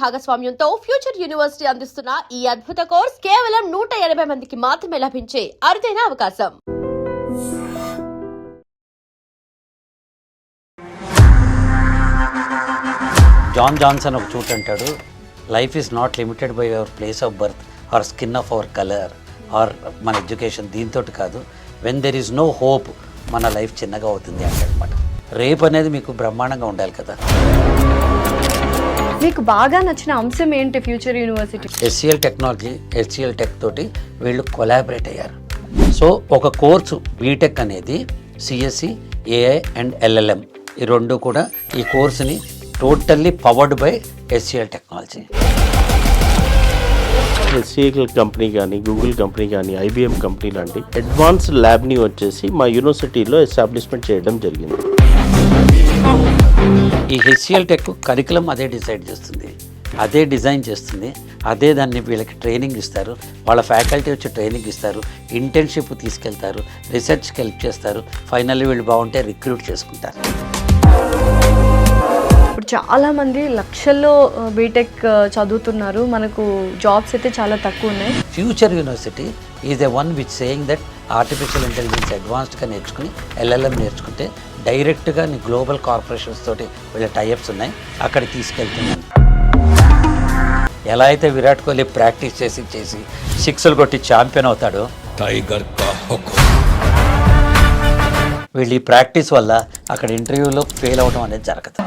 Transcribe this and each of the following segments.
భాగస్వామ్యంతో future university అందిస్తున్న ఈ అద్భుత కోర్స్ కేవలం 180 మందికి మాత్రమే లభించే అరుదైన అవకాశం. జాన్ జాన్సన్ ఒక చోట అంటాడు, life is not limited by our place of birth or skin of our colour or మన ఎడ్యుకేషన్, దీంతో కాదు. When there is no hope మన లైఫ్ చిన్నగా అవుతుంది అంటనమాట. రేపు అనేది మీకు బ్రహ్మాండంగా ఉండాలి కదా. మీకు బాగా నచ్చిన అంశం ఏంటి future university? HCL technology, HCL tech తోటి వీళ్ళు కొలాబరేట్ అయ్యారు. సో ఒక కోర్సు బీటెక్ అనేది CSE, AI అండ్ LLM ఈ రెండు కూడా ఈ కోర్సుని totally powered by HCL technology. HCL company కానీ, గూగుల్ కంపెనీ కానీ, IBM కంపెనీ లాంటి అడ్వాన్స్డ్ ల్యాబ్ని వచ్చేసి మా యూనివర్సిటీలో ఎస్టాబ్లిష్మెంట్ చేయడం జరిగింది. ఈ HCL టెక్ కరికులం అదే డిసైడ్ చేస్తుంది, అదే డిజైన్ చేస్తుంది, అదే దాన్ని వీళ్ళకి ట్రైనింగ్ ఇస్తారు, వాళ్ళ ఫ్యాకల్టీ వచ్చి ట్రైనింగ్ ఇస్తారు, ఇంటర్న్షిప్ తీసుకెళ్తారు, రీసెర్చ్కి హెల్ప్ చేస్తారు, ఫైనల్లీ వీళ్ళు బాగుంటే రిక్రూట్ చేసుకుంటారు. ఇప్పుడు చాలామంది లక్షల్లో బీటెక్ చదువుతున్నారు, మనకు జాబ్స్ అయితే చాలా తక్కువ ఉన్నాయి. Future university is a one which saying that artificial intelligence అడ్వాన్స్డ్గా నేర్చుకుని LLM నేర్చుకుంటే డైరెక్ట్గా నీ గ్లోబల్ కార్పొరేషన్స్ తోటి వీళ్ళ టైఅప్స్ ఉన్నాయి, అక్కడికి తీసుకెళ్తున్నాను. ఎలా అయితే విరాట్ కోహ్లీ ప్రాక్టీస్ చేసి సిక్స్లు కొట్టి ఛాంపియన్ అవుతాడో, టైగర్ కా హుకుమ్, వీళ్ళు ఈ ప్రాక్టీస్ వల్ల అక్కడ ఇంటర్వ్యూలో ఫెయిల్ అవడం అనేది జరగదు.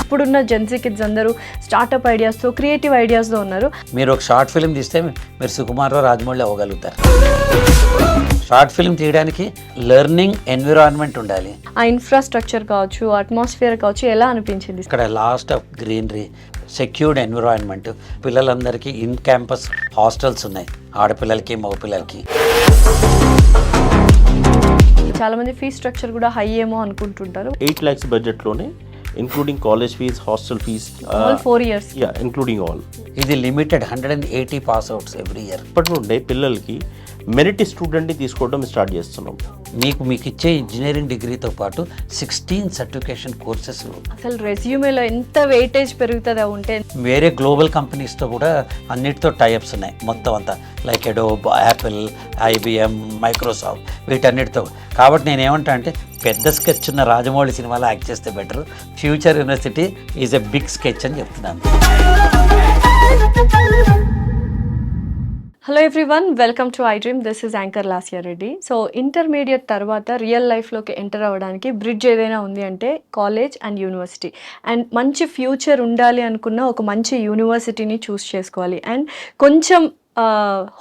ఇప్పుడున్న జెన్సీ కిడ్స్ అందరూ స్టార్టప్ ఐడియాస్తో, క్రియేటివ్ ఐడియాస్తో ఉన్నారు. మీరు ఒక షార్ట్ ఫిల్మ్ తీస్తే మీరు సుకుమార్రావు, రాజమౌళి అవ్వగలుగుతారు. షార్ట్ ఫిల్మ్ తీయడానికి లెర్నింగ్ ఎన్విరాన్మెంట్ ఉండాలి. ఆ ఇన్ఫ్రాస్ట్రక్చర్ కావచ్చు, అట్మాస్ఫియర్ కావచ్చు, ఎలా అనిపించింది? ఇక్కడ last of greenery, secured environment, పిల్లలందరికీ ఇన్ క్యాంపస్ హాస్టల్స్ ఉన్నాయి, ఆడపిల్లలకి మగపిల్లలకి. చాలా మంది ఫీ స్ట్రక్చర్ కూడా హై ఏమో అనుకుంటుంటారు. 8 lakhs బడ్జెట్లోనే including college fees, hostel fees, 4 years, including all. ఇది limited 180 pass outs every year. ఇప్పటి నుండే పిల్లలకి మెరిట్ స్టూడెంట్ని తీసుకోవడం స్టార్ట్ చేస్తున్నాం. మీకు ఇచ్చే ఇంజనీరింగ్ డిగ్రీతో పాటు 16 సర్టిఫికేషన్ కోర్సెస్. అసలు రెజ్యూమేలో ఎంత వెయిటేజ్ పెరుగుతుందా ఉంటే. వేరే గ్లోబల్ కంపెనీస్తో కూడా అన్నిటితో టైఅప్స్ ఉన్నాయి మొత్తం అంతా, like Adobe, Apple, IBM, Microsoft, వీటన్నిటితో. కాబట్టి నేను ఏమంటా అంటే పెద్ద స్కెచ్ ఉన్న రాజమౌళి సినిమాలో యాక్ట్ చేస్తే better. Future university is a big sketch అని చెప్తున్నాను. Hello everyone, welcome to iDream. This is anchor Lasya Reddy. So intermediate తర్వాత రియల్ లైఫ్లోకి ఎంటర్ అవ్వడానికి బ్రిడ్జ్ ఏదైనా ఉంది అంటే కాలేజ్ అండ్ యూనివర్సిటీ. అండ్ మంచి ఫ్యూచర్ ఉండాలి అనుకున్న ఒక మంచి యూనివర్సిటీని చూస్ చేసుకోవాలి. అండ్ కొంచెం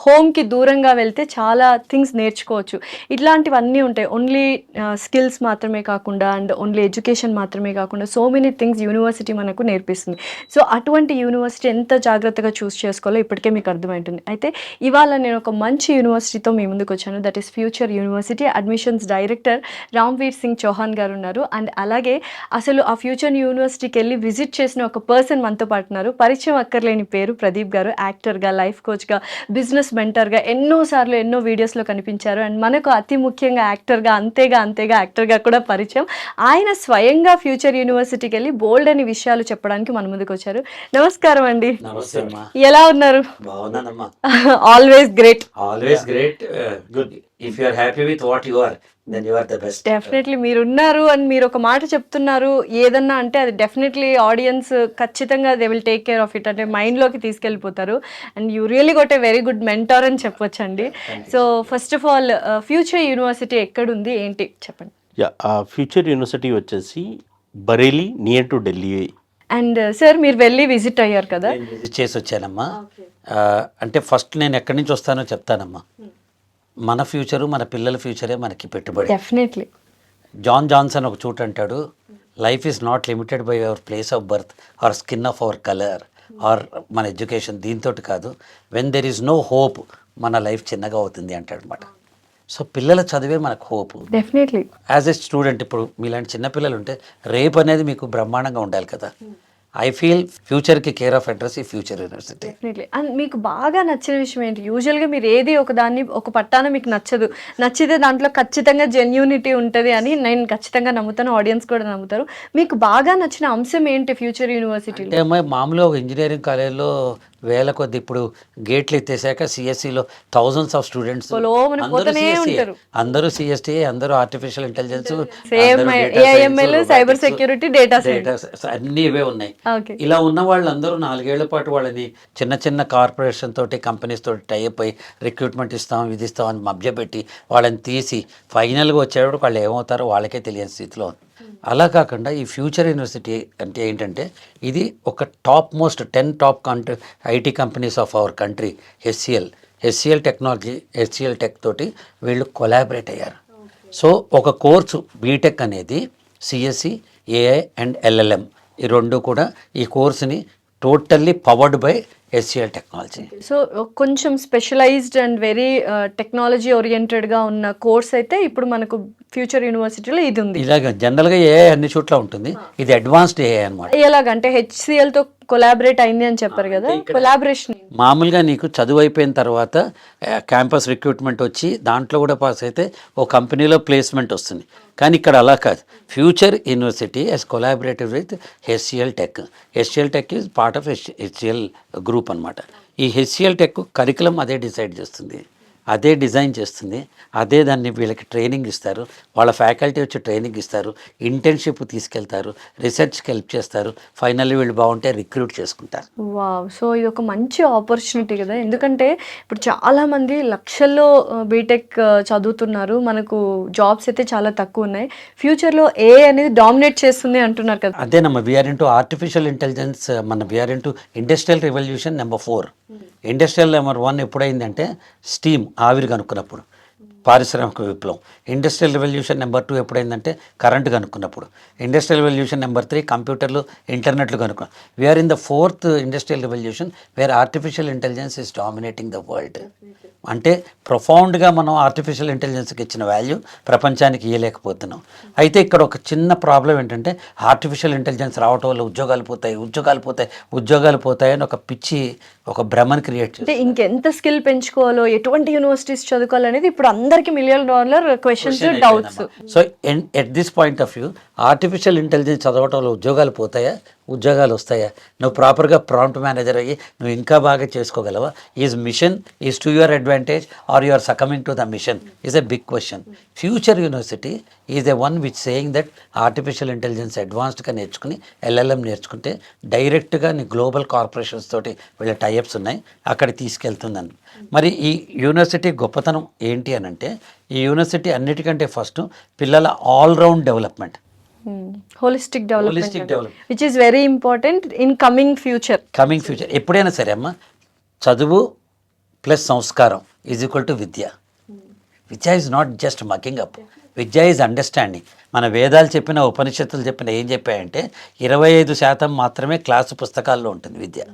హోమ్కి దూరంగా వెళ్తే చాలా థింగ్స్ నేర్చుకోవచ్చు. ఇట్లాంటివన్నీ ఉంటాయి. ఓన్లీ స్కిల్స్ మాత్రమే కాకుండా అండ్ ఓన్లీ ఎడ్యుకేషన్ మాత్రమే కాకుండా సో మెనీ థింగ్స్ యూనివర్సిటీ మనకు నేర్పిస్తుంది. సో అటువంటి యూనివర్సిటీ ఎంత జాగ్రత్తగా చూస్ చేసుకోవాలో ఇప్పటికే మీకు అర్థమవుతుంది. అయితే ఇవాళ నేను ఒక మంచి యూనివర్సిటీతో మీ ముందుకు వచ్చాను. That is future university. Admissions director Ramveer Singh Chauhan గారు ఉన్నారు. అండ్ అలాగే అసలు ఆ ఫ్యూచర్ యూనివర్సిటీకి వెళ్ళి విజిట్ చేసిన ఒక పర్సన్ మనతో పాటు ఉన్నారు. పరిచయం అక్కర్లేని పేరు ప్రదీప్ గారు. యాక్టర్గా, లైఫ్ కోచ్గా, బిజినెస్ మెంటర్గా ఎన్నోసార్లు ఎన్నో వీడియోస్లో కనిపించారు. అండ్ మనకు అతి ముఖ్యంగా యాక్టర్గా, అంతేగా యాక్టర్గా కూడా పరిచయం. ఆయన స్వయంగా ఫ్యూచర్ యూనివర్సిటీకి వెళ్ళి బోల్డ్ అని విషయాలు చెప్పడానికి మన ముందుకు వచ్చారు. నమస్కారం అండి. ఎలా ఉన్నారు? Always great. Good. If you are happy with what you are, then you are the best. Definitely మీరు ఉన్నారు అండ్ మీరు ఒక మాట చెప్తున్నారు ఏదన్నా అంటే అది డెఫినెట్లీ ఆడియన్స్ ఖచ్చితంగా they will take care of it, అంటే మైండ్లోకి తీసుకెళ్ళిపోతారు. And you really got a very good mentor అని చెప్పొచ్చండి. So first of all future university ఎక్కడుంది ఏంటి చెప్పండి. ఫ్యూచర్ యూనివర్సిటీ వచ్చేసి Bareilly, near to Delhi. And sir మీరు వెళ్ళి విజిట్ అయ్యారు కదా? విజిట్ చేసి వచ్చానమ్మా. అంటే ఫస్ట్ నేను ఎక్కడి నుంచి వస్తానో చెప్తానమ్మా. మన ఫ్యూచరు, మన పిల్లల ఫ్యూచరే మనకి పెట్టుబడి. డెఫినెట్లీ. జాన్ జాన్సన్ ఒక చోట అంటాడు, life is not limited by our place of birth or skin of our colour or మన ఎడ్యుకేషన్, దీంతో కాదు. When there is no hope మన లైఫ్ చిన్నగా అవుతుంది అంటాడు అనమాట. సో పిల్లల చదివే మనకు hope. Definitely. As a student ఇప్పుడు మీలాంటి చిన్నపిల్లలు ఉంటే రేపు అనేది మీకు బ్రహ్మాండంగా ఉండాలి కదా. ఐ ఫీల్ ఫ్యూచర్కి కేర్ ఆఫ్ అడ్రస్ ఈ ఫ్యూచర్ యూనివర్సిటీ. డెఫినెట్లీ. అండ్ మీకు బాగా నచ్చిన విషయం ఏంటి? యూజువల్గా మీరు ఏది ఒకదాన్ని ఒక పట్టాన మీకు నచ్చదు, నచ్చితే దాంట్లో ఖచ్చితంగా జెన్యూనిటీ ఉంటుంది అని నేను ఖచ్చితంగా నమ్ముతాను, ఆడియన్స్ కూడా నమ్ముతారు. మీకు బాగా నచ్చిన అంశం ఏంటి ఫ్యూచర్ యూనివర్సిటీలో? అంటే అమ్మాయి మామూలుగా ఒక ఇంజనీరింగ్ కాలేజ్లో వేల కొద్ది ఇప్పుడు గేట్లు ఎత్తేసాక సిఎస్సిలో థౌజండ్స్ ఆఫ్ స్టూడెంట్స్ అందరూ సిఎస్టీ, అందరూ artificial intelligence, cyber security, data అన్ని ఇవే ఉన్నాయి. ఇలా ఉన్న వాళ్ళందరూ 4 ఏళ్ల పాటు వాళ్ళని చిన్న చిన్న కార్పొరేషన్ తోటి కంపెనీస్ తోటి టైప్ అయ్యి రిక్రూట్మెంట్ ఇస్తాం ఇది ఇస్తాం అని మభ్యపెట్టి వాళ్ళని తీసి ఫైనల్గా వచ్చేటప్పుడు వాళ్ళు ఏమవుతారో వాళ్ళకే తెలియని స్థితిలో ఉంది. అలా కాకుండా ఈ ఫ్యూచర్ యూనివర్సిటీ అంటే ఏంటంటే ఇది ఒక top most 10 top IT companies of our country HCL technology, HCL tech తోటి వీళ్ళు కొలాబరేట్ అయ్యారు. సో ఒక కోర్సు బీటెక్ అనేది సిఎస్సి, ఏఐ అండ్ ఎల్ఎల్ఎం ఈ రెండు కూడా ఈ కోర్సుని totally powered by HCL technology. So కొంచెం స్పెషలైజ్డ్ అండ్ వెరీ టెక్నాలజీ ఓరియంటెడ్గా ఉన్న కోర్స్ అయితే ఇప్పుడు మనకు ఫ్యూచర్ యూనివర్సిటీలో ఇది ఉంది. ఇలాగ జనరల్గా ఏఐ అన్ని చోట్ల ఉంటుంది, ఇది అడ్వాన్స్డ్ ఏఐ అనమాట. ఎలాగంటే హెచ్సిఎల్తో కొలాబరేట్ అయింది అని చెప్పారు కదా, కొలాబరేషన్. మామూలుగా నీకు చదువు అయిపోయిన తర్వాత క్యాంపస్ రిక్రూట్మెంట్ వచ్చి దాంట్లో కూడా పాస్ అయితే ఓ కంపెనీలో ప్లేస్మెంట్ వస్తుంది. కానీ ఇక్కడ అలా కాదు. Future university has collaborative with HCL tech. HCL tech is part of HCL group అనమాట. ఈ హెచ్సిఎల్ టెక్ కరికులం అదే డిసైడ్ చేస్తుంది, అదే డిజైన్ చేస్తుంది, అదే దాన్ని వీళ్ళకి ట్రైనింగ్ ఇస్తారు, వాళ్ళ ఫ్యాకల్టీ వచ్చి ట్రైనింగ్ ఇస్తారు, ఇంటర్న్షిప్ తీసుకెళ్తారు, రీసెర్చ్కి హెల్ప్ చేస్తారు, ఫైనల్లీ వీళ్ళు బాగుంటే రిక్రూట్ చేసుకుంటారు. వావ్. సో ఇది ఒక మంచి ఆపర్చునిటీ కదా, ఎందుకంటే ఇప్పుడు చాలామంది లక్షల్లో బీటెక్ చదువుతున్నారు, మనకు జాబ్స్ అయితే చాలా తక్కువ ఉన్నాయి. ఫ్యూచర్లో ఏ అనేది డామినేట్ చేస్తుంది అంటున్నారు కదా. అదేనమ్మా, we're into artificial intelligence, we're into industrial revolution number 4. Industrial number 1 ఎప్పుడైందంటే స్టీమ్, ఆవిరి కనుక్కున్నప్పుడు, పారిశ్రామిక విప్లవం. ఇండస్ట్రియల్ రెవల్యూషన్ నెంబర్ 2 ఎప్పుడైందంటే కరెంటు కనుక్కున్నప్పుడు. ఇండస్ట్రియల్ రెవల్యూషన్ నెంబర్ 3 కంప్యూటర్లు, ఇంటర్నెట్లు కనుక్కున్నాం. We're in the 4th industrial revolution where artificial intelligence is dominating the world. అంటే ప్రొఫౌండ్గా మనం ఆర్టిఫిషియల్ ఇంటెలిజెన్స్కి ఇచ్చిన వాల్యూ ప్రపంచానికి ఇవ్వలేకపోతున్నాం. అయితే ఇక్కడ ఒక చిన్న ప్రాబ్లం ఏంటంటే ఆర్టిఫిషియల్ ఇంటెలిజెన్స్ రావటం వల్ల ఉద్యోగాలు పోతాయి అని ఒక పిచ్చి, ఒక భ్రమను క్రియేట్ చేస్తుంది. అంటే ఇంకెంత స్కిల్ పెంచుకోవాలో, ఎటువంటి యూనివర్సిటీస్ చదువుకోవాలనేది ఇప్పుడు అందరికీ $1 million questions, doubts. So at this point of view artificial intelligence చదవటం వల్ల ఉద్యోగాలు వస్తాయా? నువ్వు ప్రాపర్గా ప్రాంప్ట్ మేనేజర్ అయ్యి నువ్వు ఇంకా బాగా చేసుకోగలవా? Is mission is to your advantage are you are succumbing to the mission is a big question. Future university is a one which saying that artificial intelligence అడ్వాన్స్డ్గా నేర్చుకుని ఎల్ఎల్ఎం నేర్చుకుంటే డైరెక్ట్గా నీ గ్లోబల్ కార్పొరేషన్స్ తోటి వీళ్ళ టైఅప్స్ ఉన్నాయి, అక్కడ తీసుకెళ్తుందని. మరి ఈ యూనివర్సిటీ గొప్పతనం ఏంటి అని అంటే, ఈ యూనివర్సిటీ అన్నిటికంటే ఫస్ట్ పిల్లల all round development, holistic development, which is very important in coming future. ఎప్పుడైనా సరే అమ్మ, చదువు ప్లస్ సంస్కారం ఈజ్ ఈక్వల్ టు విద్య. విద్య is not just mugging up, విద్య ఈజ్ అండర్స్టాండింగ్. మన వేదాలు చెప్పిన, ఉపనిషత్తులు చెప్పిన ఏం చెప్పాయంటే 25% మాత్రమే క్లాసు పుస్తకాల్లో ఉంటుంది విద్య,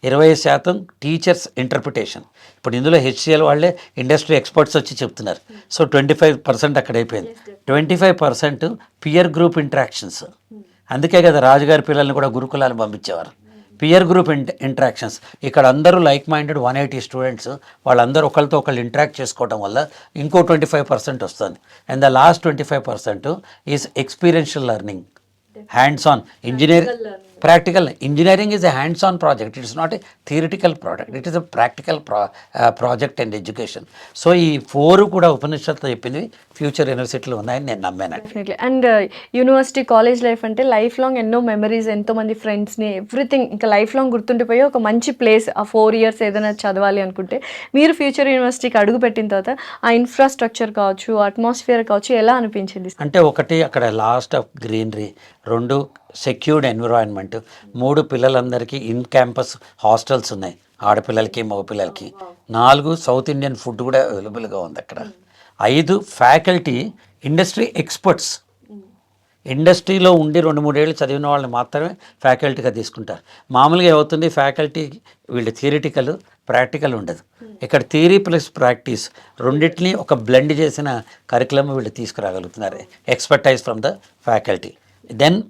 20% టీచర్స్ ఇంటర్ప్రిటేషన్. ఇప్పుడు ఇందులో హెచ్సిఎల్ వాళ్ళే ఇండస్ట్రీ ఎక్స్పర్ట్స్ వచ్చి చెప్తున్నారు. సో 25% అక్కడ అయిపోయింది. 25% పియర్ గ్రూప్ ఇంటరాక్షన్స్. అందుకే కదా రాజుగారి పిల్లల్ని కూడా గురుకులాలు పంపించేవారు. Peer group interactions. ఇక్కడ అందరూ లైక్ మైండెడ్ 180 స్టూడెంట్స్, వాళ్ళందరూ ఒకరితో ఒకళ్ళు ఇంటరాక్ట్ చేసుకోవడం వల్ల ఇంకో 25% వస్తుంది. And the last 25% is experiential learning, hands on. Practical engineering is a hands-on project. It is not a theoretical product. It is a practical project and education. So ఈ 4 కూడా ఉపనిషత్తులో చెప్పింది ఫ్యూచర్ యూనివర్సిటీలో ఉన్నాయని నేను నమ్మాను. Definitely. And university college life అంటే life long ఎన్నో మెమరీస్, ఎంతోమంది ఫ్రెండ్స్ని, ఎవ్రీథింగ్ ఇంకా లైఫ్ లాంగ్ గుర్తుండిపోయి ఒక మంచి ప్లేస్. ఆ 4 years ఏదైనా చదవాలి అనుకుంటే మీరు ఫ్యూచర్ యూనివర్సిటీకి అడుగు పెట్టిన తర్వాత ఆ ఇన్ఫ్రాస్ట్రక్చర్ కావచ్చు, అట్మాస్ఫియర్ కావచ్చు, ఎలా అనిపించింది? అంటే ఒకటి అక్కడ last of greenery, 2 secured environment, 3 పిల్లలందరికీ ఇన్ క్యాంపస్ హాస్టల్స్ ఉన్నాయి, ఆడపిల్లలకి మగపిల్లలకి, 4 సౌత్ ఇండియన్ ఫుడ్ కూడా అవైలబుల్గా ఉంది అక్కడ, 5 ఫ్యాకల్టీ ఇండస్ట్రీ ఎక్స్పర్ట్స్. ఇండస్ట్రీలో ఉండి 2-3 ఏళ్ళు చదివిన వాళ్ళని మాత్రమే ఫ్యాకల్టీగా తీసుకుంటారు. మామూలుగా ఏమవుతుంది, ఫ్యాకల్టీ వీళ్ళు థియరిటికల్, ప్రాక్టికల్ ఉండదు. ఇక్కడ థియరీ ప్లస్ ప్రాక్టీస్ రెండింటినీ ఒక బ్లెండ్ చేసిన కరికులం వీళ్ళు తీసుకురాగలుగుతున్నారు, expertise from the faculty. Then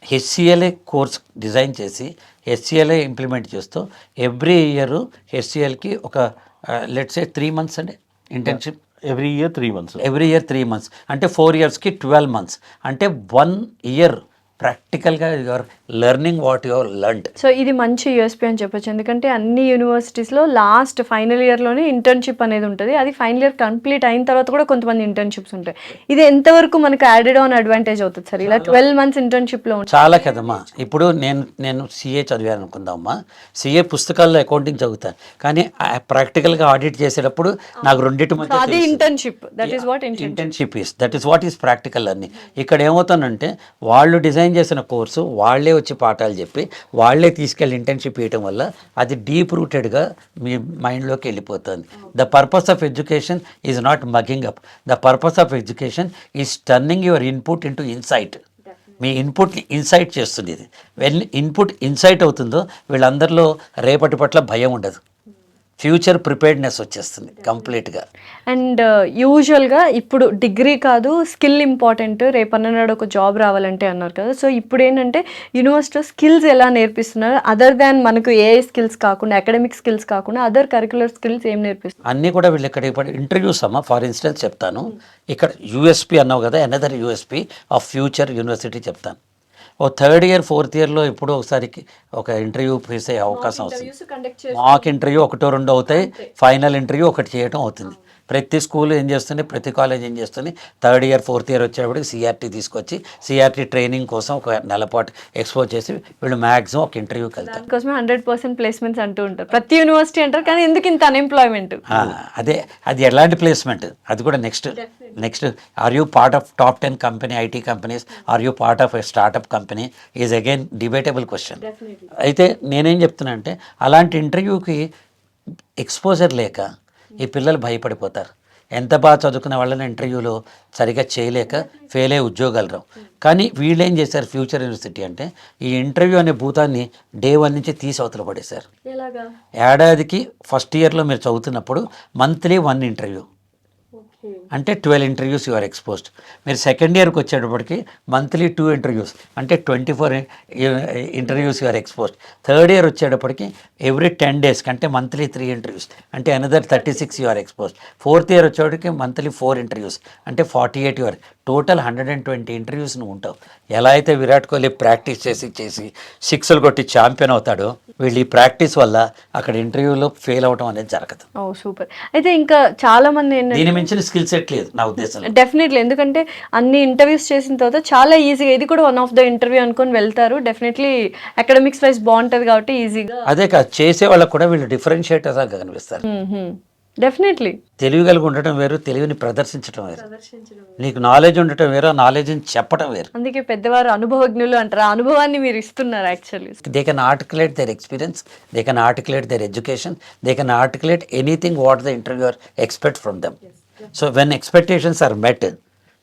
హెచ్సిఎల్ఏ కోర్స్ డిజైన్ చేసి హెచ్సిఎల్ఏ ఇంప్లిమెంట్ చేస్తూ ఎవ్రీ ఇయర్ హెచ్సిఎల్కి ఒక లెట్స్ ఏ 3 months అండి internship. Every year 3 months. Every year 3 months అంటే 4 yearsకి 12 months అంటే 1 year ప్రాక్టికల్గా your learning what your learned. So ఇది మంచి యూఎస్పీ అని చెప్పొచ్చు, ఎందుకంటే అన్ని యూనివర్సిటీస్లో లాస్ట్ ఫైనల్ ఇయర్లోనే ఇంటర్న్షిప్ అనేది ఉంటుంది. అది ఫైనల్ ఇయర్ కంప్లీట్ అయిన తర్వాత కూడా కొంతమంది ఇంటర్న్షిప్స్ ఉంటాయి. ఇది ఎంతవరకు మనకు యాడెడ్ ఆన్ అడ్వాంటేజ్ అవుతుంది సార్ ఇలా 12 months ఇంటర్న్షిప్లో? చాలా కదమ్మా. ఇప్పుడు నేను సిఏ చదివాను అనుకుందామమ్మా, సిఏ పుస్తకాల్లో అకౌంటింగ్ చదువుతాను, కానీ ప్రాక్టికల్గా ఆడిట్ చేసేటప్పుడు నాకు రెండింటి మధ్య అది internship, that is what internship is, that is what is practical learning. ఇక్కడ ఏమవుతానంటే వాళ్ళు డిజైన్ చేసిన కోర్సు వాళ్ళే వచ్చి పాఠాలు చెప్పి వాళ్ళే తీసుకెళ్ళి ఇంటర్న్షిప్ చేయడం వల్ల అది డీప్ రూటెడ్గా మీ మైండ్లోకి వెళ్ళిపోతుంది. The purpose of education is not mugging up, the purpose of education is turning your input into insight. Me input insight చేస్తుంది ఇది. వెన్ ఇన్పుట్ ఇన్సైట్ అవుతుందో వీళ్ళందరిలో రేపటి పట్ల భయం ఉండదు, ఫ్యూచర్ ప్రిపేర్డ్నెస్ వచ్చేస్తుంది కంప్లీట్గా. అండ్ యూజువల్గా ఇప్పుడు డిగ్రీ కాదు స్కిల్ ఇంపార్టెంట్, రేపన్నాడు ఒక జాబ్ రావాలంటే అన్నారు కదా. సో ఇప్పుడు ఏంటంటే యూనివర్సిటీలో స్కిల్స్ ఎలా నేర్పిస్తున్నారు, అదర్ దాన్ మనకు ఏ స్కిల్స్ కాకుండా అకాడమిక్ స్కిల్స్ కాకుండా అదర్ కరిక్యులర్ స్కిల్స్ ఏం నేర్పిస్తున్నారు? అన్నీ కూడా వీళ్ళు ఇక్కడ ఇప్పుడు ఇంటర్వ్యూస్ అమ్మా. ఫర్ ఇన్స్టెన్స్ చెప్తాను, ఇక్కడ యూఎస్పీ అన్నావు కదా, another USP of future university చెప్తాను. ఓ 3rd year 4th yearలో ఎప్పుడో ఒకసారికి ఒక ఇంటర్వ్యూ ఫేస్ అయ్యే అవకాశం వస్తుంది. మాక్ ఇంటర్వ్యూ 1-2 అవుతాయి, ఫైనల్ ఇంటర్వ్యూ ఒకటి చేయడం అవుతుంది. ప్రతి స్కూల్ ఏం చేస్తుంది, ప్రతి కాలేజ్ ఏం చేస్తుంది, 3rd year 4th year వచ్చేటప్పటికి సిఆర్టీ తీసుకొచ్చి సిఆర్టీ ట్రైనింగ్ కోసం ఒక నెలపాటు ఎక్స్పోజ్ చేసి వీళ్ళు మ్యాక్సిమం ఒక ఇంటర్వ్యూకి వెళ్తారు. దానికోసమే 100% ప్లేస్మెంట్స్ అంటూ ఉంటారు ప్రతి యూనివర్సిటీ అంటారు, కానీ ఎందుకు ఇంత అన్ఎంప్లాయ్మెంట్? అదే అది ఎలాంటి ప్లేస్మెంట్, అది కూడా next are you part of top 10 company IT companies, are you part of a startup company is again debatable question. అయితే నేనేం చెప్తున్నా అంటే అలాంటి ఇంటర్వ్యూకి ఎక్స్పోజర్ లేక ఈ పిల్లలు భయపడిపోతారు. ఎంత బాగా చదువుకునే వాళ్ళని ఇంటర్వ్యూలో సరిగా చేయలేక ఫెయిల్ అయ్యే ఉద్యోగాలు రావు. కానీ వీళ్ళు ఏం చేశారు ఫ్యూచర్ యూనివర్సిటీ అంటే ఈ ఇంటర్వ్యూ అనే భూతాన్ని డే 1 నుంచి తీసి అవతల పడేశారు. ఏడాదికి ఫస్ట్ ఇయర్లో మీరు చదువుతున్నప్పుడు మంత్లీ 1 ఇంటర్వ్యూ అంటే 12 interviews యు ఆర్ ఎక్స్పోజ్డ్. మీరు సెకండ్ ఇయర్కి వచ్చేటప్పటికి మంత్లీ 2 interviews అంటే 24 interviews you are exposed. Third year వచ్చేటప్పటికి ఎవ్రీ 10 days అంటే మంత్లీ 3 interviews అంటే another 36 you are exposed. Fourth year వచ్చేటప్పటికి మంత్లీ 4 interviews అంటే 48 యు ఆర్ టోటల్ 120 interviews నువ్వు ఉంటావు. ఎలా అయితే విరాట్ కోహ్లీ ప్రాక్టీస్ చేసి సిక్స్లు కొట్టి ఛాంపియన్ అవుతాడో వీళ్ళు ఈ ప్రాక్టీస్ వల్ల అక్కడ ఇంటర్వ్యూలో ఫెయిల్ అవడం అనేది జరగదు. ఓ సూపర్. అయితే ఇంకా చాలా మంది దీని మించిన స్కిల్ సెట్ లేదు నా ఉద్దేశం. డెఫినెట్లీ, ఎందుకంటే అన్ని ఇంటర్వ్యూస్ చేసిన తర్వాత చాలా ఈజీగా ఇది కూడా వన్ ఆఫ్ ద ఇంటర్వ్యూ అనుకొని వెళ్తారు. డెఫినెట్లీ అకాడమిక్స్ వైజ్ బాగుంటుంది కాబట్టి ఈజీగా. అదే కాదు, చేసే వాళ్ళకు కూడా వీళ్ళు డిఫరెన్షియేటర్గా కనిపిస్తారు. డెఫినెట్లీ తెలివి కలిగి ఉండటం వేరు, తెలివిని ప్రదర్శించడం వేరు. నీకు నాలెడ్జ్ ఉండటం వేరు, ఆ నాలెడ్జ్ని చెప్పడం వేరు. అందుకే పెద్దవారు అనుభవజ్ఞులు అంటారు. ఆ అనుభవాన్ని మీరు ఇస్తున్నారు actually. They can articulate their experience, they can articulate their education, they can articulate anything what the interviewer expect from them. So when expectations are met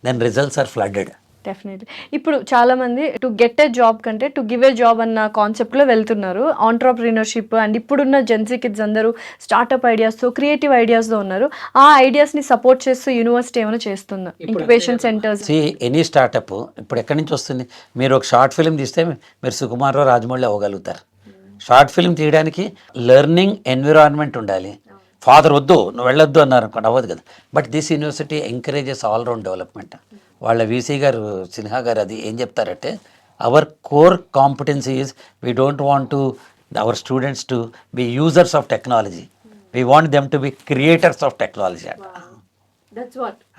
then results are flooded. Definitely. ఇప్పుడు చాలా మంది to get a job కంటే to give a job అన్న కాన్సెప్ట్లో వెళ్తున్నారు. Entrepreneurship and ఇప్పుడున్న gen z kids అందరూ startup ఐడియాస్తో క్రియేటివ్ ఐడియాస్తో ఉన్నారు. ఆ ఐడియాస్ని సపోర్ట్ చేస్తూ యూనివర్సిటీ ఏమైనా చేస్తుందా? Incubation centres. ఎనీ స్టార్టప్ ఇప్పుడు ఎక్కడి నుంచి వస్తుంది? మీరు ఒక షార్ట్ ఫిల్మ్ తీస్తే మీరు సుకుమార్ రాజమౌళి అవ్వగలుగుతారు. షార్ట్ ఫిల్మ్ తీయడానికి లెర్నింగ్ ఎన్విరాన్మెంట్ ఉండాలి. ఫాదర్ వద్దు నువ్వు వెళ్ళొద్దు అన్నారు అనుకోండి, అవ్వదు కదా. But this university encourages all round development. వాళ్ళ వీసీ గారు సిన్హా గారు అది ఏం చెప్తారంటే hour core competency is we don't want to our students to be users of technology, we want them to be creators of technology.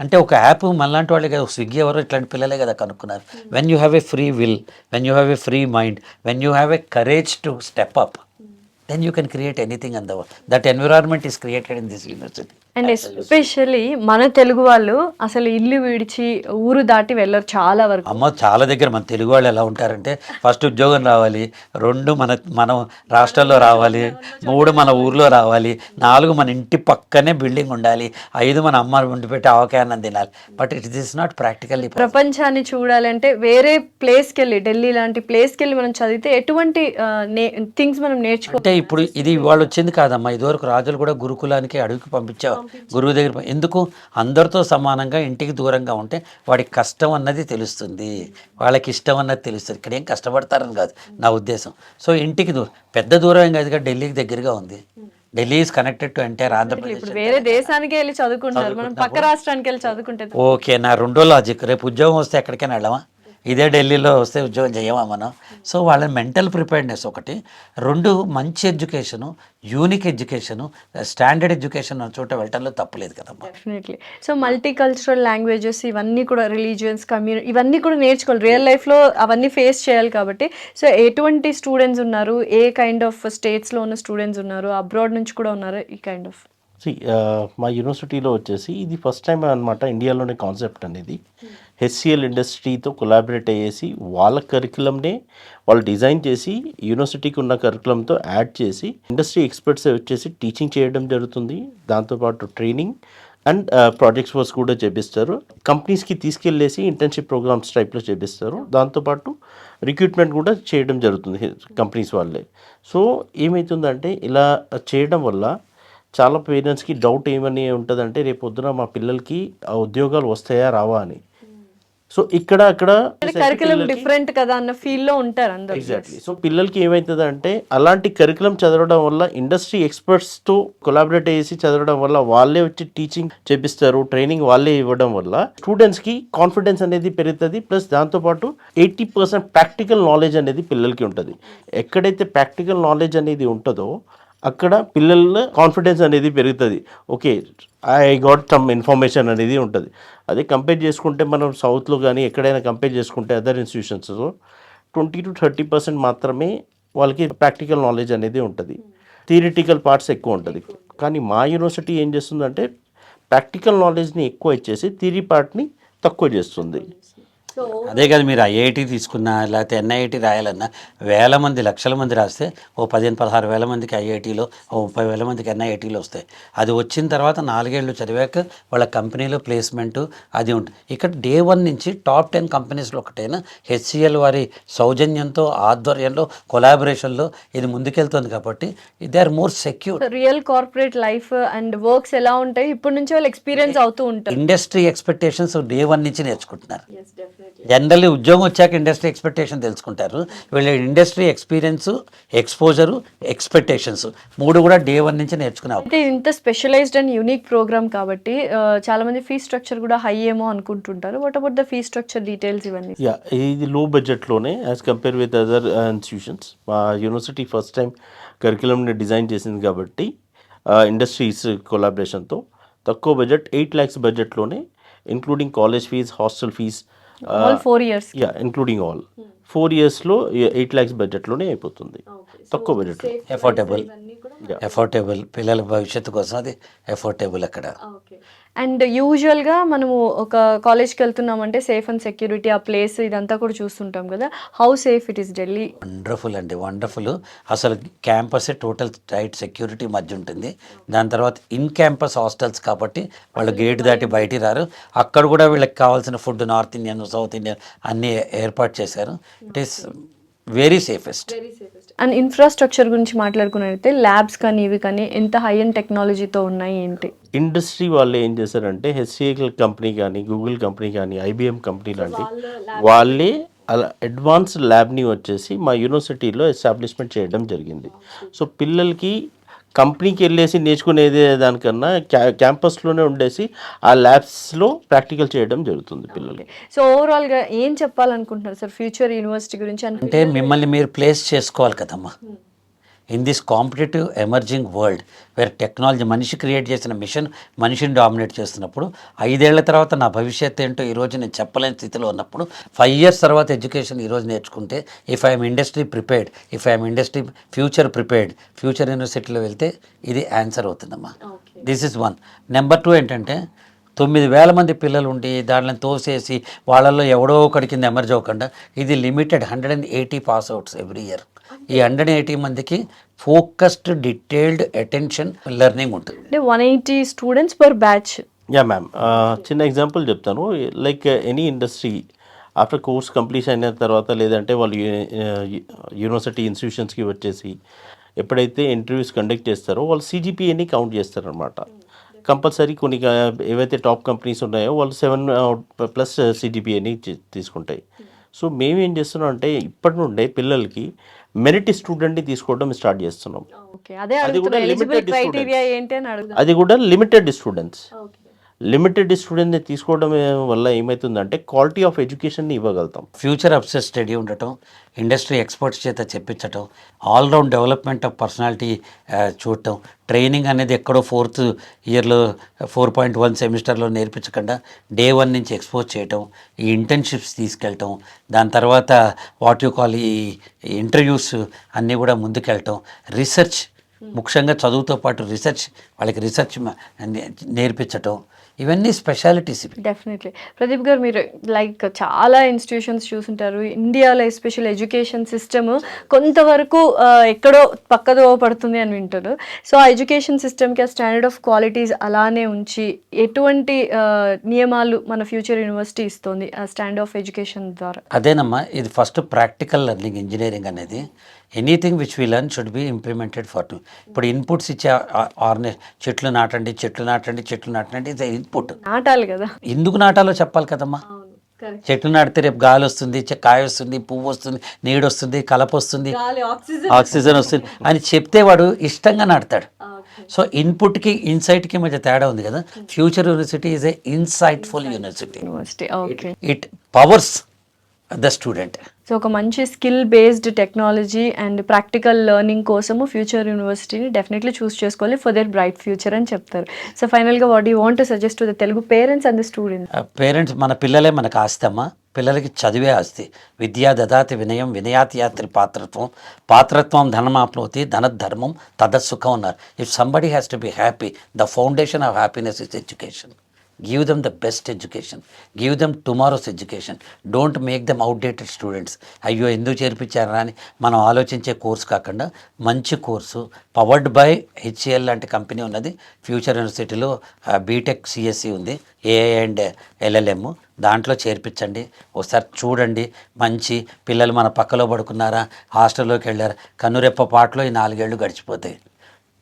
అంటే ఒక app మనలాంటి వాళ్ళే కదా, స్విగ్గీ ఎవరో ఇట్లాంటి పిల్లలే కదా కనుక్కున్నారు. When you have a free will, when you have a free mind, when you have a courage to step up, then you can create anything in the world. That environment is created in this university. And especially మన తెలుగు వాళ్ళు అసలు ఇల్లు విడిచి ఊరు దాటి వెళ్ళరు చాలా వరకు. అమ్మ చాలా దగ్గర మన తెలుగు వాళ్ళు ఎలా ఉంటారంటే ఫస్ట్ ఉద్యోగం రావాలి, 2 మనం రాష్ట్రాల్లో రావాలి, 3 మన ఊర్లో రావాలి, 4 మన ఇంటి పక్కనే బిల్డింగ్ ఉండాలి, 5 మన అమ్మ వండి పెట్టి ఆవకాయనం తినాలి. But it is not practically. ప్రపంచాన్ని చూడాలంటే వేరే ప్లేస్కి వెళ్ళి, ఢిల్లీ లాంటి ప్లేస్కి వెళ్ళి మనం చదివితే ఎటువంటి థింగ్స్ మనం నేర్చుకో. అంటే ఇప్పుడు ఇది వాళ్ళు వచ్చింది కాదమ్మా, ఇదివరకు రాజులు కూడా గురుకులానికి అడవికి పంపించేవారు, గురువు దగ్గర ఎందుకు అందరితో సమానంగా ఇంటికి దూరంగా ఉంటే వాడికి కష్టం అన్నది తెలుస్తుంది, వాళ్ళకి ఇష్టం అన్నది తెలుస్తుంది. ఇక్కడ ఏం కష్టపడతారని కాదు నా ఉద్దేశం. సో ఇంటికి పెద్ద దూరం ఏం కాదుగా, ఢిల్లీకి దగ్గరగా ఉంది. Delhi is connected to entire Andhra Pradesh. ఇప్పుడు వేరే దేశానికి వెళ్ళి చదువుకుంటారు, మనం పక్క రాష్ట్రానికి వెళ్ళి చదువుకుంటే ఓకే, నా రెండో లాజిక్, రేపు ఉద్యోగం వస్తే ఎక్కడికైనా వెళ్ళమా? ఇదే ఢిల్లీలో వస్తే ఉద్యోగం చేయమా మనం? సో వాళ్ళ మెంటల్ ప్రిపేర్డ్నెస్ ఒకటి, రెండు మంచి education, unique education, standard education అన్న చోట వెళ్ళటంలో తప్పులేదు కదమ్మా. Definitely. So multi cultural languages ఇవన్నీ కూడా, రిలీజియన్స్, కమ్యూనిటీ, ఇవన్నీ కూడా నేర్చుకోవాలి రియల్ లైఫ్లో, అవన్నీ ఫేస్ చేయాలి కాబట్టి. సో ఎటువంటి స్టూడెంట్స్ ఉన్నారు, ఏ కైండ్ ఆఫ్ స్టేట్స్లో ఉన్న స్టూడెంట్స్ ఉన్నారు, అబ్రాడ్ నుంచి కూడా ఉన్నారు, ఈ కైండ్ ఆఫ్? మా యూనివర్సిటీలో వచ్చేసి ఇది ఫస్ట్ టైం అనమాట ఇండియాలోనే కాన్సెప్ట్ అనేది. హెచ్సిఎల్ ఇండస్ట్రీతో కొలాబరేట్ అయ్యేసి వాళ్ళ కరికులంనే వాళ్ళు డిజైన్ చేసి యూనివర్సిటీకి ఉన్న కరికులంతో యాడ్ చేసి ఇండస్ట్రీ ఎక్స్పర్ట్స్ వచ్చేసి టీచింగ్ చేయడం జరుగుతుంది. దాంతోపాటు ట్రైనింగ్ అండ్ ప్రాజెక్ట్స్ వర్క్స్ కూడా చేపిస్తారు. కంపెనీస్కి తీసుకెళ్ళేసి ఇంటర్న్షిప్ ప్రోగ్రామ్స్ టైప్లో చేపిస్తారు. దాంతోపాటు రిక్రూట్మెంట్ కూడా చేయడం జరుగుతుంది కంపెనీస్ వాళ్ళే. సో ఏమవుతుందంటే ఇలా చేయడం వల్ల చాలా పేరెంట్స్కి డౌట్ ఏమని ఉంటుందంటే, రేపు పొద్దున మా పిల్లలకి ఆ ఉద్యోగాలు వస్తాయా రావా అని. సో ఇక్కడ అక్కడ కరికులం డిఫరెంట్ కదా అన్న ఫీల్లో ఉంటారు అందరూ. ఎగ్జాక్ట్లీ. సో పిల్లలకి ఏమవుతుంది అంటే, అలాంటి కరికులం చదవడం వల్ల, ఇండస్ట్రీ ఎక్స్పర్ట్స్తో కొలాబరేట్ చేసి చదవడం వల్ల, వాళ్ళే వచ్చి టీచింగ్ చేపిస్తారు, ట్రైనింగ్ వాళ్ళే ఇవ్వడం వల్ల స్టూడెంట్స్కి కాన్ఫిడెన్స్ అనేది పెరుగుతుంది. ప్లస్ దాంతోపాటు 80% ప్రాక్టికల్ నాలెడ్జ్ అనేది పిల్లలకి ఉంటుంది. ఎక్కడైతే ప్రాక్టికల్ నాలెడ్జ్ అనేది ఉంటుందో అక్కడ పిల్లల కాన్ఫిడెన్స్ అనేది పెరుగుతుంది. Okay, I got some information అనేది ఉంటుంది. అదే కంపేర్ చేసుకుంటే మనం సౌత్లో కానీ ఎక్కడైనా కంపేర్ చేసుకుంటే అదర్ ఇన్స్టిట్యూషన్స్లో 20 to 30% మాత్రమే వాళ్ళకి ప్రాక్టికల్ నాలెడ్జ్ అనేది ఉంటుంది. థియరిటికల్ పార్ట్స్ ఎక్కువ ఉంటుంది. కానీ మా యూనివర్సిటీ ఏం చేస్తుందంటే ప్రాక్టికల్ నాలెడ్జ్ని ఎక్కువ ఇచ్చేసి థియరీ పార్ట్ని తక్కువ చేస్తుంది. అదే కదా, మీరు ఐఐటి తీసుకున్నా లేకపోతే ఎన్ఐఐటి రాయాలన్నా వేల మంది, లక్షల మంది రాస్తే ఓ 15-16 వేల మందికి ఐఐటీలో, ఓ 30 వేల మందికి ఎన్ఐఐటీలో వస్తాయి. అది వచ్చిన తర్వాత 4 ఏళ్ళు చదివాక వాళ్ళ కంపెనీలో ప్లేస్మెంటు అది ఉంటుంది. ఇక్కడ డే 1 నుంచి టాప్ 10 కంపెనీస్లో ఒకటైనా హెచ్సిఎల్ వారి సౌజన్యంతో, ఆధ్వర్యంలో, కొలాబరేషన్లో ఇది ముందుకెళ్తుంది కాబట్టి they are more secure. Real corporate life and works ఎలా ఉంటాయి ఇప్పుడు నుంచి వాళ్ళు ఎక్స్పీరియన్స్ అవుతూ ఉంటారు. ఇండస్ట్రీ ఎక్స్పెక్టేషన్స్ డే 1 నుంచి నేర్చుకుంటున్నారు. జనరల్లీ ఉద్యోగం వచ్చాక ఇండస్ట్రీ ఎక్స్పెక్టేషన్ తెలుసుకుంటారు. వీళ్ళ ఇండస్ట్రీ ఎక్స్పీరియన్స్, ఎక్స్పోజరు, ఎక్స్పెక్టేషన్స్ 3 కూడా డే 1 నుంచి నేర్చుకునే. అంటే ఇంత స్పెషలైజ్డ్ అండ్ యూనిక్ ప్రోగ్రామ్ కాబట్టి చాలా మంది ఫీ స్ట్రక్చర్ కూడా హై ఏమో అనుకుంటుంటారు. What about the fee structure details ఇవన్నీ? ఇది లో బడ్జెట్లోనే as compare with other institutions. మా యూనివర్సిటీ ఫస్ట్ టైం కరికులంని డిజైన్ చేసింది కాబట్టి ఇండస్ట్రీస్ కొలాబరేషన్తో తక్కువ బడ్జెట్ 8 lakhs బడ్జెట్లోనే, including college fees, hostel fees, all 4 years. Including all 4 yearsలో 8 lakhs బడ్జెట్లోనే అయిపోతుంది. తక్కువ బడ్జెట్, ఎఫోర్డబుల్ పిల్లల భవిష్యత్తు కోసం అది ఎఫోర్డబుల్ అక్కడ. అండ్ యూజువల్గా మనము ఒక కాలేజ్కి వెళ్తున్నామంటే సేఫ్ అండ్ సెక్యూరిటీ, ఆ ప్లేస్ ఇదంతా కూడా చూస్తుంటాం కదా. How safe it is Delhi? Wonderful అండి, వండర్ఫుల్. అసలు క్యాంపసే టోటల్ టైట్ సెక్యూరిటీ మధ్య ఉంటుంది. దాని తర్వాత ఇన్ క్యాంపస్ హాస్టల్స్ కాబట్టి వాళ్ళు గేట్ దాటి బయటికి రారు. అక్కడ కూడా వీళ్ళకి కావాల్సిన food north Indian, south Indian అన్నీ ఏర్పాటు చేశారు. It is very safest. And infrastructure గురించి మాట్లాడుకున్నట్లయితే ల్యాబ్స్ కానీ ఇవి కానీ ఎంత హై అండ్ టెక్నాలజీతో ఉన్నాయి ఏంటి? ఇండస్ట్రీ వాళ్ళు ఏం చేశారంటే హెచ్సిఎల్ కంపెనీ కానీ, గూగుల్ కంపెనీ కానీ, ఐబిఎం కంపెనీ లాంటి వాళ్ళే అలా అడ్వాన్స్ ల్యాబ్ని వచ్చేసి మా యూనివర్సిటీలో ఎస్టాబ్లిష్మెంట్ చేయడం జరిగింది. సో పిల్లలకి కంపెనీకి వెళ్ళేసి నేర్చుకునేదే దానికన్నా క్యాంపస్లోనే ఉండేసి ఆ ల్యాబ్స్లో ప్రాక్టికల్ చేయడం జరుగుతుంది పిల్లలకి. సో ఓవరాల్గా ఏం చెప్పాలనుకుంటున్నారు సార్ ఫ్యూచర్ యూనివర్సిటీ గురించి? అంటే మిమ్మల్ని మీరు ప్లేస్ చేసుకోవాలి కదమ్మా in this competitive emerging world where technology, మనిషి క్రియేట్ చేసిన మిషన్ మనిషిని డామినేట్ చేస్తున్నప్పుడు, 5 ఏళ్ల తర్వాత నా భవిష్యత్తు ఏంటో ఈరోజు నేను చెప్పలేని స్థితిలో ఉన్నప్పుడు, 5 years తర్వాత ఎడ్యుకేషన్ ఈరోజు నేర్చుకుంటే, if I'm industry prepared, if I'm industry future prepared, future యూనివర్సిటీలో వెళ్తే ఇది ఆన్సర్ అవుతుందమ్మా. This is 1. నెంబర్ 2 ఏంటంటే 9,000 మంది పిల్లలు ఉండి దాంట్లో తోసేసి వాళ్ళల్లో ఎవడో ఒకటి కింద ఎమర్జ్ అవ్వకుండా, ఇది limited 180 pass outs every year. ఈ 180 మందికి ఫోకస్డ్ డీటెయిల్డ్ అటెన్షన్ లెర్నింగ్ ఉంటుంది. అంటే 180 students per batch. Yeah ma'am, చిన్న ఎగ్జాంపుల్ చెప్తాను. Like any industry after course complete అయిన తర్వాత, లేదంటే వాళ్ళు యూనివర్సిటీ ఇన్స్టిట్యూషన్స్కి వచ్చేసి ఎప్పుడైతే ఇంటర్వ్యూస్ కండక్ట్ చేస్తారో వాళ్ళు సిజిపిఏని కౌంట్ చేస్తారనమాట. కంపల్సరీ కొన్ని ఏవైతే టాప్ కంపెనీస్ ఉన్నాయో వాళ్ళు 7+ సిజిపిఏని తీసుకుంటాయి. సో మేమేం చేస్తున్నాం అంటే ఇప్పటి నుండే పిల్లలకి మెరిట్ స్టూడెంట్ని తీసుకోవడం స్టార్ట్ చేస్తున్నాం. ఓకే, అదే అది కూడా అడుగుతున్నా, ఎలిజిబుల్ limited క్రైటీరియా students. ఏంటి అని అడుగుతున్నా. అది కూడా లిమిటెడ్ స్టూడెంట్స్. లిమిటెడ్ స్టూడెంట్ని తీసుకోవడం వల్ల ఏమవుతుందంటే క్వాలిటీ ఆఫ్ ఎడ్యుకేషన్ని ఇవ్వగలుగుతాం. ఫ్యూచర్ అప్సెస్ స్టడీ ఉండటం, ఇండస్ట్రీ ఎక్స్పర్ట్స్ చేత చెప్పించటం, ఆల్రౌండ్ డెవలప్మెంట్ ఆఫ్ పర్సనాలిటీ చూడటం, ట్రైనింగ్ అనేది ఎక్కడో 4th ఇయర్లో 4.1 సెమిస్టర్లో నేర్పించకుండా Day 1 నుంచి ఎక్స్పోజ్ చేయటం, ఈ ఇంటర్న్షిప్స్ తీసుకెళ్ళటం, దాని తర్వాత వాట్ యు కాల్ ఈ ఇంటర్వ్యూస్ అన్నీ కూడా ముందుకెళ్ళటం, రీసెర్చ్ ముఖ్యంగా చదువుతో పాటు రీసెర్చ్ వాళ్ళకి రీసెర్చ్ నేర్పించటం, ఇవన్నీ స్పెషాలిటీస్ ఇవి. డెఫినెట్లీ. ప్రదీప్ గారు, మీరు లైక్ చాలా ఇన్స్టిట్యూషన్స్ చూసుంటారు. ఇండియాలో ఎస్పెషల్ ఎడ్యుకేషన్ సిస్టమ్ కొంతవరకు ఎక్కడో పక్కదో పడుతుంది అని వింటారు. సో ఆ ఎడ్యుకేషన్ సిస్టమ్కి ఆ స్టాండర్డ్ ఆఫ్ క్వాలిటీస్ అలానే ఉంచి ఎటువంటి నియమాలు మన ఫ్యూచర్ యూనివర్సిటీ ఇస్తుంది ఆ స్టాండర్డ్ ఆఫ్ ఎడ్యుకేషన్ ద్వారా? అదేనమ్మా, ఇది ఫస్ట్ ప్రాక్టికల్ లెర్నింగ్. ఇంజనీరింగ్ అనేది anything which we learn should be implemented for to. ఇప్పుడు ఇన్పుట్స్ ఇచ్చే చెట్లు నాటండి, చెట్లు నాటండి, చెట్లు నాటండి, ఇది ఇన్పుట్. నాటాలి కదా, ఎందుకు నాటాలో చెప్పాలి కదమ్మా. చెట్లు నాటితే రేపు గాలి వస్తుంది, కాయ వస్తుంది, పువ్వు వస్తుంది, నీడు వస్తుంది, కలప వస్తుంది, ఆక్సిజన్ వస్తుంది అని చెప్తే వాడు ఇష్టంగా నాటుతాడు. సో ఇన్పుట్కి ఇన్సైట్కి మధ్య తేడా ఉంది కదా. Future university is a insightful university. Okay, it powers the student. So ఒక మంచి skill based technology and practical learning కోసము ఫ్యూచర్ యూనివర్సిటీని డెఫినెట్లీ చూస్ చేసుకోవాలి ఫర్ దర్ బ్రైట్ ఫ్యూచర్ అని చెప్తారు. సో ఫైనల్గా what you want to suggest to the Telugu parents and the students? Parents, మన పిల్లలే మనకు ఆస్తి అమ్మా. పిల్లలకి చదివే ఆస్తి. విద్యా దదాతి వినయం వినయాతి యాత్రి పాత్రత్వం, పాత్రత్వం ధనమాప్నోతి ధనధర్మం తదసుఖం అన్నారు. If somebody has to be happy, the foundation of happiness is education. Give them the best education. Give them tomorrow's education. Don't make them outdated students. అయ్యో ఎందుకు చేర్పించారా అని మనం ఆలోచించే కోర్సు కాకుండా మంచి కోర్సు పవర్డ్ బై HCL లాంటి company ఉన్నది. Future యూనివర్సిటీలో బీటెక్ సిఎస్సి ఉంది, AI అండ్ LLM. దాంట్లో చేర్పించండి. ఒకసారి చూడండి. మంచి పిల్లలు మన పక్కలో పడుకున్నారా, హాస్టల్లోకి వెళ్ళారా, కన్నురెప్ప పాటలో ఈ 4 ఏళ్ళు గడిచిపోతాయి.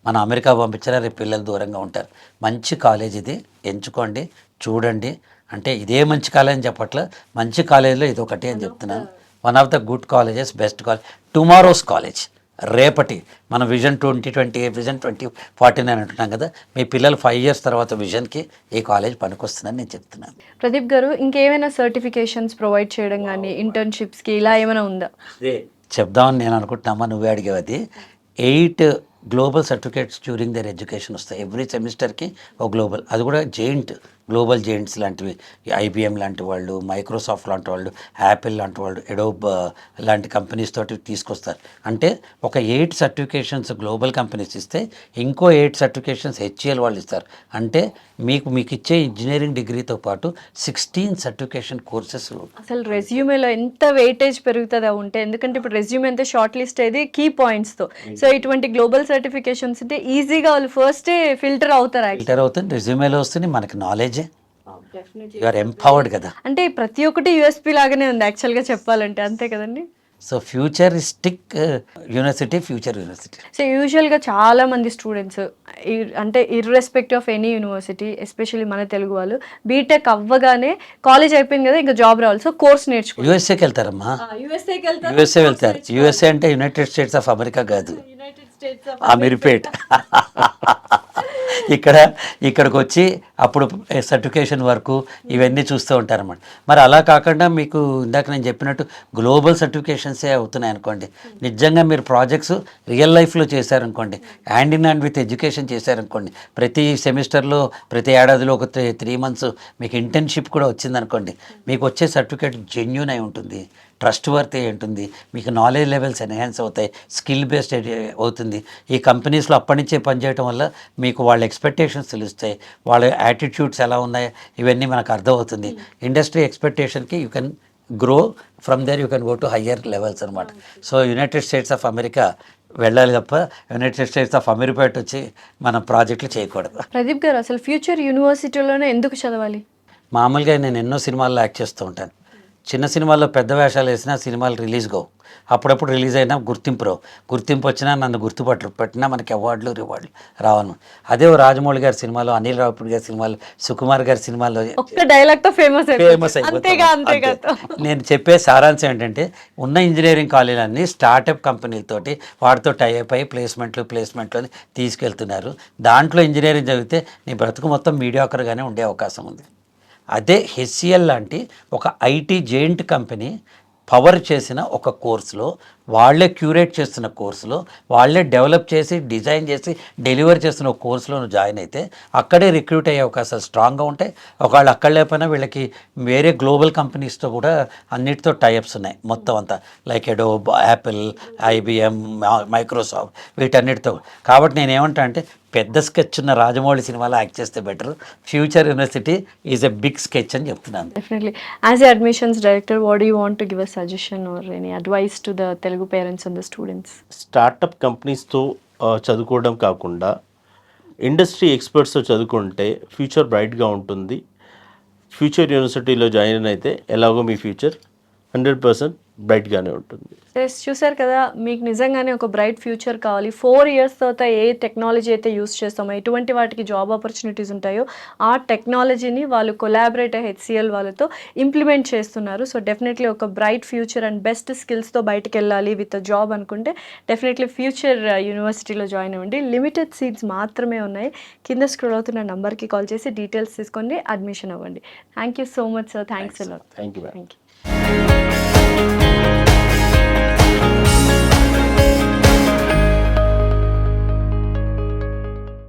మనం అమెరికా పంపించారా, రేపు పిల్లలు దూరంగా ఉంటారు. మంచి కాలేజ్ ఇది, ఎంచుకోండి, చూడండి. అంటే ఇదే మంచి కాలేజ్ అని చెప్పట్లే, మంచి కాలేజీలో ఇది ఒకటి అని చెప్తున్నాను. One of the good colleges, best college, tomorrow's college. రేపటి మన విజన్ 2020, విజన్ 2049 అంటున్నాం కదా. మీ పిల్లలు 5 years తర్వాత విజన్కి ఈ కాలేజ్ పనికొస్తుందని నేను చెప్తున్నాను. ప్రదీప్ గారు, ఇంకేమైనా సర్టిఫికేషన్స్ ప్రొవైడ్ చేయడం కానీ ఇంటర్న్షిప్స్కి ఇలా ఏమైనా ఉందా? చెప్దామని నేను అనుకుంటున్నామా, నువ్వే అడిగేవి. అది 8 global certificates during there education వస్తాయి. ఎవ్రీ సెమిస్టర్కి ఒక గ్లోబల్, అది కూడా జెయింట్, గ్లోబల్ జెయింట్స్ లాంటివి, IBM లాంటి వాళ్ళు, మైక్రోసాఫ్ట్ లాంటి వాళ్ళు, యాపిల్ లాంటి వాళ్ళు, ఎడోబ్ లాంటి కంపెనీస్ తోటి తీసుకొస్తారు. అంటే ఒక 8 సర్టిఫికేషన్స్ గ్లోబల్ కంపెనీస్ ఇస్తే ఇంకో 8 సర్టిఫికేషన్స్ HCL వాళ్ళు ఇస్తారు. అంటే మీకు ఇచ్చే ఇంజనీరింగ్ డిగ్రీతో పాటు 16 సర్టిఫికేషన్ కోర్సెస్. అసలు రెజ్యూమేలో ఎంత వెయిటేజ్ పెరుగుతుందా ఉంటే, ఎందుకంటే ఇప్పుడు రెజ్యూమే అంతా షార్ట్ లిస్ట్ అయ్యేది కీ పాయింట్స్తో. సో ఇటువంటి గ్లోబల్ సర్టిఫికేషన్స్ ఉంటే ఈజీగా వాళ్ళు ఫస్టే ఫిల్టర్ అవుతారు. ఫిల్టర్ అవుతుంది, రెజ్యూమేలో వస్తుంది, మనకి నాలెడ్జ్, యు ఆర్ ఎంపవర్డ్ కదా. అంటే ప్రతి ఒక్కటి USP లాగానే ఉంది యాక్చువల్గా చెప్పాలంటే, అంతే కదండి. So futuristic university, future university. So యూజువల్గా చాలా మంది స్టూడెంట్స్ అంటే irrespective of any university, especially మన తెలుగు వాళ్ళు బీటెక్ అవ్వగానే కాలేజ్ అయిపోయింది కదా, ఇంకా జాబ్ రావాలి, సో కోర్స్ నేర్చుకో యూఎస్ఏకి వెళ్తారమ్మా. యూఎస్ఏ వెళ్తారు. యూఎస్ఏ అంటే యునైటెడ్ స్టేట్స్ ఆఫ్ అమెరికా కాదు, అమీర్పేట్. ఇక్కడికి వచ్చి అప్పుడు సర్టిఫికేషన్ వరకు ఇవన్నీ చూస్తూ ఉంటారన్నమాట. మరి అలా కాకుండా మీకు ఇందాక నేను చెప్పినట్టు గ్లోబల్ సర్టిఫికేషన్సే అవుతున్నాయి అనుకోండి. నిజంగా మీరు ప్రాజెక్ట్స్ రియల్ లైఫ్లో చేశారనుకోండి, hand in hand with education చేశారనుకోండి, ప్రతి సెమిస్టర్లో ప్రతి ఏడాదిలో ఒక 3 months మీకు ఇంటర్న్షిప్ కూడా వచ్చిందనుకోండి, మీకు వచ్చే సర్టిఫికేట్ జెన్యూన్ అయి ఉంటుంది, ట్రస్ట్ వర్త్ ఉంటుంది, మీకు నాలెడ్జ్ లెవెల్స్ ఎన్హాన్స్ అవుతాయి, స్కిల్ బేస్డ్ అవుతుంది. ఈ కంపెనీస్లో అప్పటి నుంచే పనిచేయడం వల్ల మీకు వాళ్ళ ఎక్స్పెక్టేషన్స్ తెలుస్తాయి, వాళ్ళ యాటిట్యూడ్స్ ఎలా ఉన్నాయో ఇవన్నీ మనకు అర్థమవుతుంది. ఇండస్ట్రీ ఎక్స్పెక్టేషన్కి you can grow from there, you can go to higher levels అనమాట. So United States of America వెళ్ళాలి తప్ప యునైటెడ్ స్టేట్స్ ఆఫ్ అమెరికా వచ్చి మనం ప్రాజెక్టులు చేయకూడదు. ప్రదీప్ గారు, అసలు ఫ్యూచర్ యూనివర్సిటీలోనే ఎందుకు చదవాలి? మామూలుగా నేను ఎన్నో సినిమాల్లో యాక్ట్ చేస్తూ ఉంటాను. చిన్న సినిమాల్లో పెద్ద వేషాలు వేసినా సినిమాలు రిలీజ్ కావు, అప్పుడప్పుడు రిలీజ్ అయినా గుర్తింపు వచ్చినా నన్ను గుర్తుపట్టరు, పెట్టినా మనకి అవార్డులు రివార్డులు రావను. అదే ఓ రాజమౌళి గారి సినిమాలో, అనిల్ రావిపూడి గారి సినిమాలో, సుకుమార్ గారి సినిమాలో ఒక్క డైలాగ్ తో ఫేమస్ ఫేమస్ అంతేగా అయిపోతాం. నేను చెప్పే సారాంశం ఏంటంటే ఉన్న ఇంజనీరింగ్ కాలేజీలన్నీ స్టార్టప్ కంపెనీలతోటి వాటితో టైప్ అయ్యి ప్లేస్మెంట్లు తీసుకెళ్తున్నారు. దాంట్లో ఇంజనీరింగ్ చదివితే నీ బ్రతుకు మొత్తం మీడియాకర్గానే ఉండే అవకాశం ఉంది. అదే హెచ్సిఎల్ లాంటి ఒక ఐటీ జెయింట్ కంపెనీ పవర్ చేసిన ఒక కోర్సులో, వాళ్ళే క్యూరేట్ చేస్తున్న కోర్సులో, వాళ్ళే డెవలప్ చేసి డిజైన్ చేసి డెలివర్ చేస్తున్న ఒక కోర్సులో నువ్వు జాయిన్ అయితే అక్కడే రిక్రూట్ అయ్యే అవకాశాలు స్ట్రాంగ్గా ఉంటాయి. ఒకవేళ అక్కడ లేకపోయినా వీళ్ళకి వేరే గ్లోబల్ కంపెనీస్తో కూడా అన్నిటితో టైఅప్స్ ఉన్నాయి మొత్తం అంతా, like Adobe, Apple, IBM, Microsoft వీటన్నిటితో. కాబట్టి నేను ఏమంటా అంటే పెద్ద స్కెచ్ ఉన్న రాజమౌళి సినిమాలో యాక్ట్ చేస్తే better. Future university is a big sketch అని చెప్తున్నాను. Definitely. As a admissions director, what do you want to give a suggestion or any advice to the Telugu parents and the students? Startup కంపెనీస్తో చదువుకోవడం కాకుండా industry ఎక్స్పర్ట్స్తో చదువుకుంటే future బ్రైట్గా ఉంటుంది. Future యూనివర్సిటీలో join అయితే ఎలాగో మీ ఫ్యూచర్ 100% బ్రైట్గానే ఉంటుంది. చూసారు కదా, మీకు నిజంగానే ఒక బ్రైట్ ఫ్యూచర్ కావాలి, 4 years తర్వాత ఏ టెక్నాలజీ అయితే యూస్ చేస్తామో, ఎటువంటి వాటికి జాబ్ ఆపర్చునిటీస్ ఉంటాయో ఆ టెక్నాలజీని వాళ్ళు కొలాబరేట్ హెచ్సిఎల్ వాళ్ళతో ఇంప్లిమెంట్ చేస్తున్నారు. సో డెఫినెట్లీ ఒక బ్రైట్ ఫ్యూచర్ అండ్ బెస్ట్ స్కిల్స్తో బయటకు వెళ్ళాలి విత్ జాబ్ అనుకుంటే డెఫినెట్లీ ఫ్యూచర్ యూనివర్సిటీలో జాయిన్ అవ్వండి. లిమిటెడ్ సీట్స్ మాత్రమే ఉన్నాయి. కింద స్క్రోల్ అవుతున్న నంబర్కి కాల్ చేసి డీటెయిల్స్ తీసుకొని అడ్మిషన్ అవ్వండి. Thank you so much sir. Thanks a lot. Thank you. Thank you.